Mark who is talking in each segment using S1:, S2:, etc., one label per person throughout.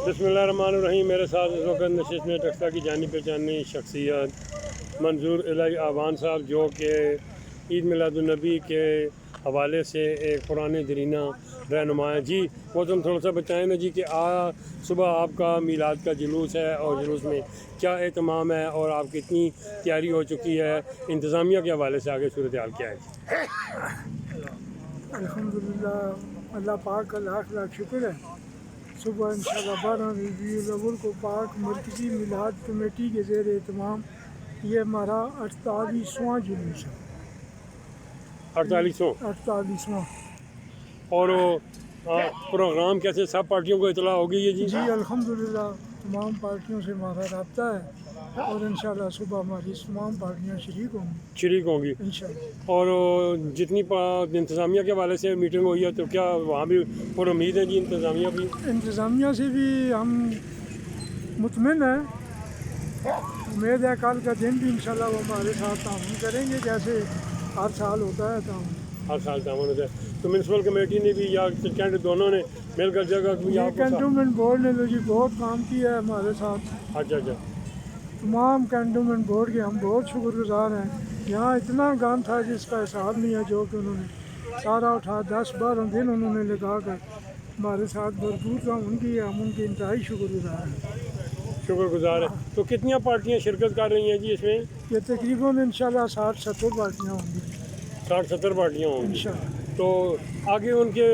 S1: बिस्मिल्लाहिर्रहमानिर्रहीम। मेरे साथ इस वक्त नशिस्त में टक्सा की जानी पहचानी शख्सियत मंजूर इलाही आवान साहब, जो कि ईद मिलादुन्नबी के हवाले से एक पुराने दरीना रहनुमा है। जी वो तुम थोड़ा सा बताएं ना जी कि सुबह आपका मीलाद का जुलूस है और जुलूस में क्या एहतमाम है और आपकी कितनी तैयारी हो चुकी है, इंतज़ामिया के हवाले से आगे सूरत हाल क्या है?
S2: अल्हम्दुलिल्लाह, अल्लाह पाक का लाख लाख शुक्र है। सुबह इंशाअल्लाह 12 रबीउल अव्वल को पाक मरकज़ी मिलाद कमेटी के ज़ेर एहतमाम ये हमारा 48वां जुलूस है।
S1: 48वां।
S2: 48वां।
S1: और प्रोग्राम कैसे, सब पार्टियों को इतला होगी ये जी?
S2: जी अल्हम्दुलिल्लाह, तमाम पार्टियों से हमारा रब्ता है और इंशाअल्लाह सुबह हमारी तमाम पार्टियाँ शरीक होंगी इंशाअल्लाह।
S1: और जितनी इंतज़ामिया के हवाले से मीटिंग हुई है तो क्या वहाँ भी पूरी उम्मीद है जी?
S2: इंतज़ामिया से भी हम मुतमिन हैं। उम्मीद है कल का दिन भी इंशाअल्लाह वो हमारे साथ ताउन करेंगे, जैसे हर साल होता है ताउन।
S1: हर साल ताउन होता है। तो म्यूनसिपल कमेटी ने भी या कैंट दोनों ने मिलकर जगह
S2: ये कैंटोनमेंट बोर्ड ने तो जी बहुत काम किया है हमारे साथ।
S1: अच्छा।
S2: तमाम कैंटोनमेंट बोर्ड के हम बहुत शुक्रगुजार हैं। यहाँ इतना गंद था जिसका हिसाब नहीं है, जो कि उन्होंने सारा उठा 10-12 दिन उन्होंने लगा कर हमारे साथ भरपूर काम की है। हम उनके इंतहाई शुक्रगुजार हैं।
S1: तो कितनी पार्टियाँ शिरकत कर रही हैं जी इसमें?
S2: ये तकरीबन इंशाल्लाह 60-70 पार्टियाँ होंगी।
S1: 60-70 पार्टियाँ होंगी
S2: इंशाल्लाह।
S1: तो आगे उनके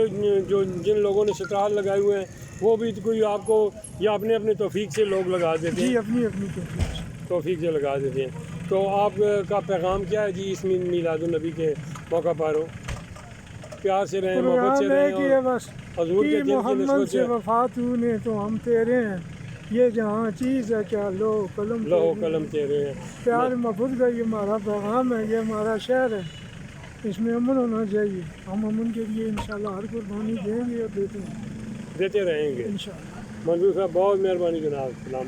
S1: जो जिन लोगों ने स्टाल लगाए हुए हैं वो भी कोई आपको या अपने अपने तौफीक से लोग लगा देते हैं?
S2: जी अपनी
S1: तौफीक से लगा देते हैं। तो आपका पैगाम क्या है जी इस मिलादुन्नबी के मौका पर? हो प्यार से रहें, मोहब्बत से रहें और
S2: बस
S1: हजूर के
S2: मोहम्मद से वफा तूने तो हम तेरे हैं, ये जहाँ चीज़ है क्या लो कलम
S1: तेरे हैं।
S2: प्यार मोहब्बत का ये हमारा पैगाम है, ये हमारा शहर है, इसमें अमन होना चाहिए। हम अमन के लिए इंशाल्लाह हर कुर्बानी देंगे और देते रहेंगे
S1: इंशाल्लाह।
S2: इंशाल्लाह।
S1: मंजूर साहब बहुत मेहरबानी जनाब।